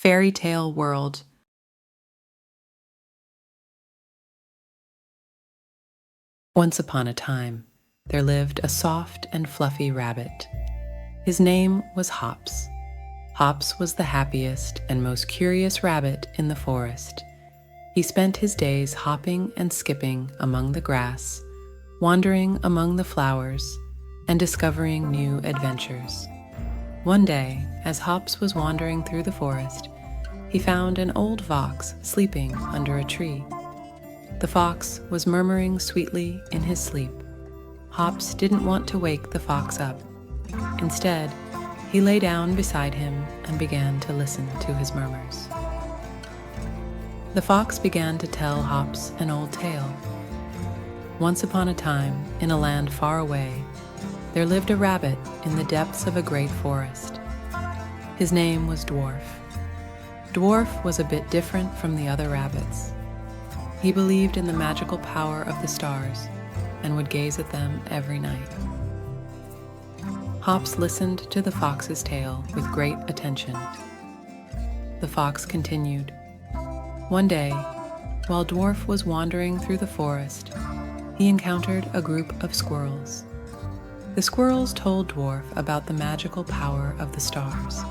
Fairy Tale World. Once upon a time, there lived a soft and fluffy rabbit. His name was Hops. Hops was the happiest and most curious rabbit in the forest. He spent his days hopping and skipping among the grass, wandering among the flowers, and discovering new adventures. One day, as Hops was wandering through the forest, he found an old fox sleeping under a tree. The fox was murmuring sweetly in his sleep. Hops didn't want to wake the fox up. Instead, he lay down beside him and began to listen to his murmurs. The fox began to tell Hops an old tale. Once upon a time, in a land far away, there lived a rabbit in the depths of a great forest. His name was Dwarf. Dwarf was a bit different from the other rabbits. He believed in the magical power of the stars and would gaze at them every night. Hops listened to the fox's tale with great attention. The fox continued. One day, while Dwarf was wandering through the forest, he encountered a group of squirrels. The squirrels told Dwarf about the magical power of the stars.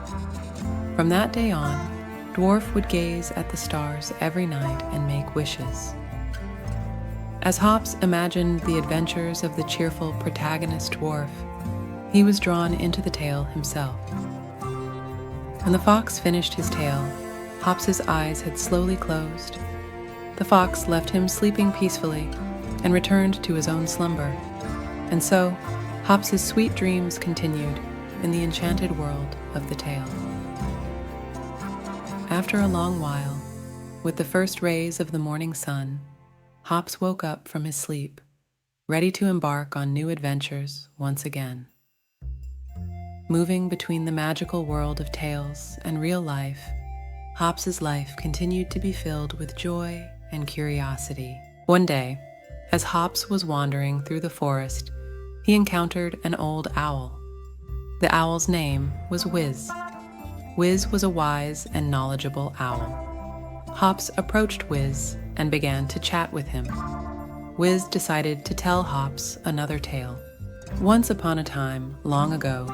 From that day on, Dwarf would gaze at the stars every night and make wishes. As Hops imagined the adventures of the cheerful protagonist Dwarf, he was drawn into the tale himself. When the fox finished his tale, Hops's eyes had slowly closed. The fox left him sleeping peacefully and returned to his own slumber. And so, Hops's sweet dreams continued in the enchanted world of the tale. After a long while, with the first rays of the morning sun, Hops woke up from his sleep, ready to embark on new adventures once again. Moving between the magical world of tales and real life, Hops's life continued to be filled with joy and curiosity. One day, as Hops was wandering through the forest, he encountered an old owl. The owl's name was Wiz. Wiz was a wise and knowledgeable owl. Hops approached Wiz and began to chat with him. Wiz decided to tell Hops another tale. Once upon a time, long ago,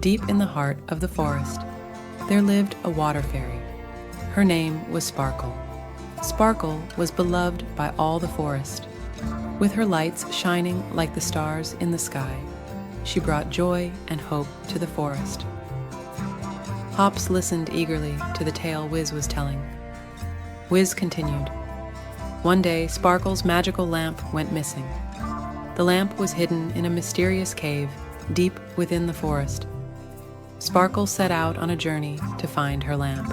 deep in the heart of the forest, there lived a water fairy. Her name was Sparkle. Sparkle was beloved by all the forest. With her lights shining like the stars in the sky, she brought joy and hope to the forest. Hops listened eagerly to the tale Wiz was telling. Wiz continued. One day, Sparkle's magical lamp went missing. The lamp was hidden in a mysterious cave deep within the forest. Sparkle set out on a journey to find her lamp.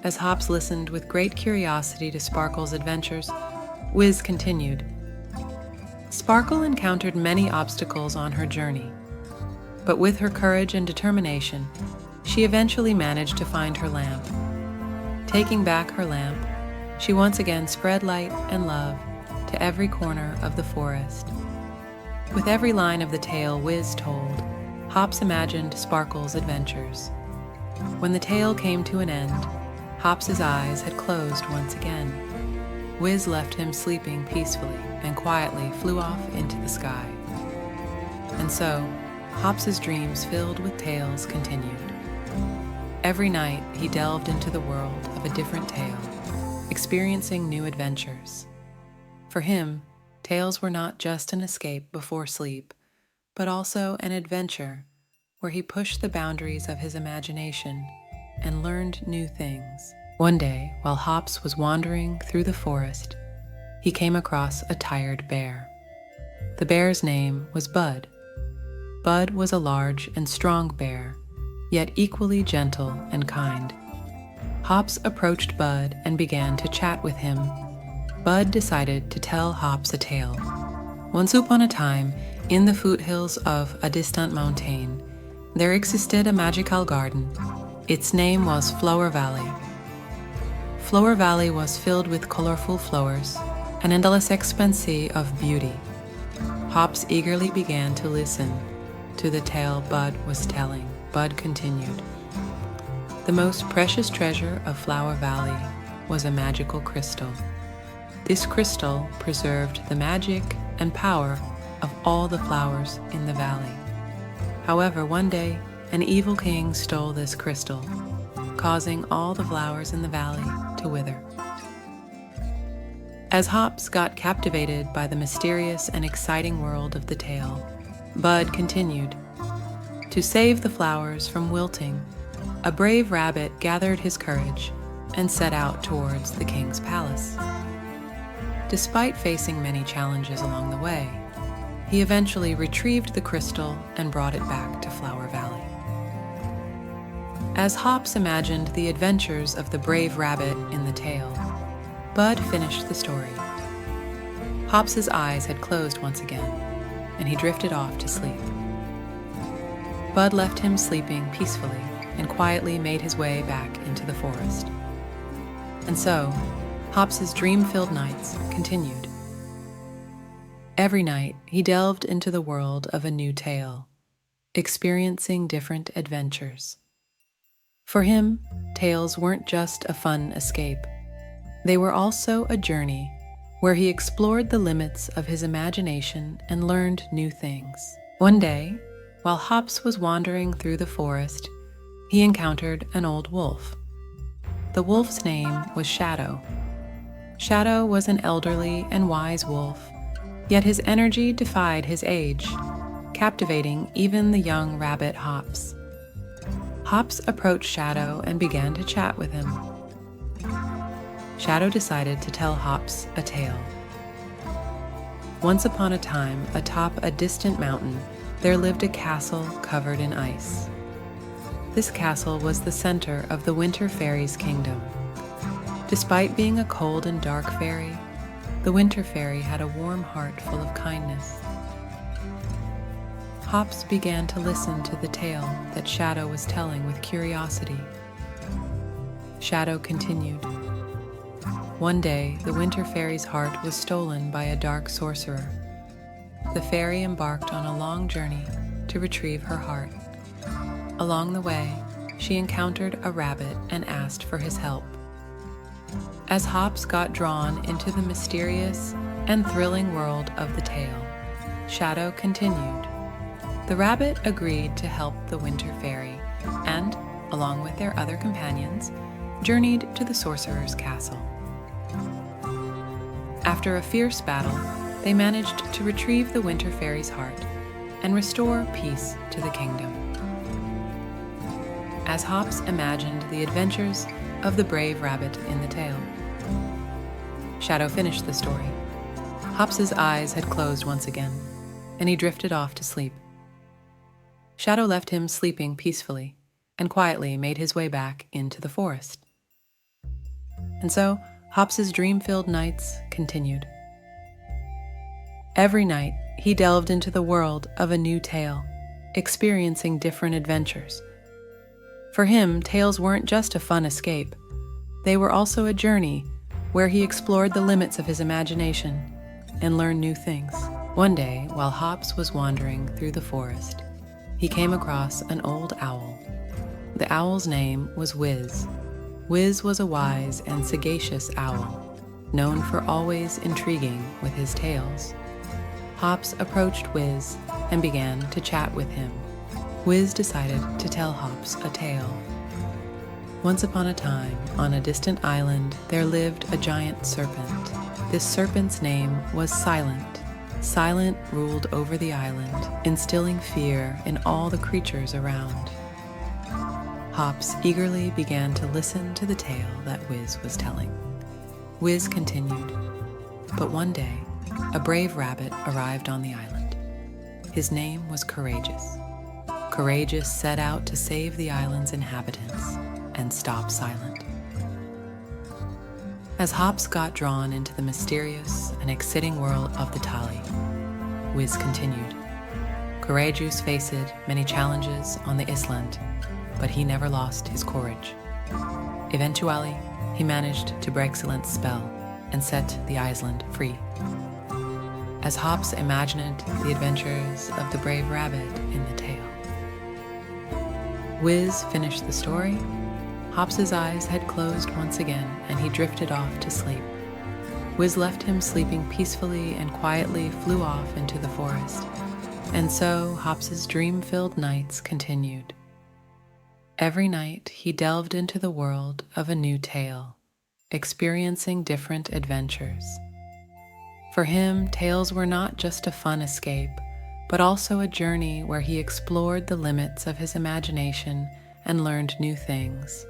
As Hops listened with great curiosity to Sparkle's adventures, Wiz continued. Sparkle encountered many obstacles on her journey, but with her courage and determination, she eventually managed to find her lamp. Taking back her lamp, she once again spread light and love to every corner of the forest. With every line of the tale Wiz told, Hops imagined Sparkle's adventures. When the tale came to an end, Hops's eyes had closed once again. Wiz left him sleeping peacefully and quietly flew off into the sky. And so, Hops's dreams filled with tales continued. Every night, he delved into the world of a different tale, experiencing new adventures. For him, tales were not just an escape before sleep, but also an adventure where he pushed the boundaries of his imagination and learned new things. One day, while Hops was wandering through the forest, he came across a tired bear. The bear's name was Bud. Bud was a large and strong bear, yet equally gentle and kind. Hops approached Bud and began to chat with him. Bud decided to tell Hops a tale. Once upon a time, in the foothills of a distant mountain, there existed a magical garden. Its name was Flower Valley. Flower Valley was filled with colorful flowers, an endless expanse of beauty. Hops eagerly began to listen to the tale Bud was telling. Bud continued. The most precious treasure of Flower Valley was a magical crystal. This crystal preserved the magic and power of all the flowers in the valley. However, one day, an evil king stole this crystal, causing all the flowers in the valley to wither. As Hops got captivated by the mysterious and exciting world of the tale, Bud continued. To save the flowers from wilting, a brave rabbit gathered his courage and set out towards the king's palace. Despite facing many challenges along the way, he eventually retrieved the crystal and brought it back to Flower Valley. As Hops imagined the adventures of the brave rabbit in the tale, Bud finished the story. Hops's eyes had closed once again, and he drifted off to sleep. Bud left him sleeping peacefully and quietly made his way back into the forest. And so, Hops's dream-filled nights continued. Every night, he delved into the world of a new tale, experiencing different adventures. For him, tales weren't just a fun escape. They were also a journey where he explored the limits of his imagination and learned new things. One day, while Hops was wandering through the forest, he encountered an old wolf. The wolf's name was Shadow. Shadow was an elderly and wise wolf, yet his energy defied his age, captivating even the young rabbit Hops. Hops approached Shadow and began to chat with him. Shadow decided to tell Hops a tale. Once upon a time, atop a distant mountain, there lived a castle covered in ice. This castle was the center of the Winter Fairy's kingdom. Despite being a cold and dark fairy, the Winter Fairy had a warm heart full of kindness. Hops began to listen to the tale that Shadow was telling with curiosity. Shadow continued. One day, the Winter Fairy's heart was stolen by a dark sorcerer. The fairy embarked on a long journey to retrieve her heart. Along the way, she encountered a rabbit and asked for his help. As Hops got drawn into the mysterious and thrilling world of the tale, Shadow continued. The rabbit agreed to help the Winter Fairy and, along with their other companions, journeyed to the sorcerer's castle. After a fierce battle, they managed to retrieve the Winter Fairy's heart and restore peace to the kingdom. As Hops imagined the adventures of the brave rabbit in the tale, Shadow finished the story. Hops's eyes had closed once again, and he drifted off to sleep. Shadow left him sleeping peacefully and quietly made his way back into the forest. And so, Hops's dream-filled nights continued. Every night, he delved into the world of a new tale, experiencing different adventures. For him, tales weren't just a fun escape. They were also a journey where he explored the limits of his imagination and learned new things. One day, while Hops was wandering through the forest, he came across an old owl. The owl's name was Wiz. Wiz was a wise and sagacious owl, known for always intriguing with his tales. Hops approached Wiz and began to chat with him. Wiz decided to tell Hops a tale. Once upon a time, on a distant island, there lived a giant serpent. This serpent's name was Silent. Silent ruled over the island, instilling fear in all the creatures around. Hops eagerly began to listen to the tale that Wiz was telling. Wiz continued, but one day, a brave rabbit arrived on the island. His name was Courageous. Courageous set out to save the island's inhabitants and stop Silent. As Hops got drawn into the mysterious and exciting world of the Tali, Wiz continued. Courageous faced many challenges on the island, but he never lost his courage. Eventually, he managed to break Silent's spell and set the island free. As Hops imagined the adventures of the brave rabbit in the tale, Wiz finished the story, Hops's eyes had closed once again, and he drifted off to sleep. Wiz left him sleeping peacefully and quietly flew off into the forest. And so Hops's dream-filled nights continued. Every night he delved into the world of a new tale, experiencing different adventures. For him, tales were not just a fun escape, but also a journey where he explored the limits of his imagination and learned new things.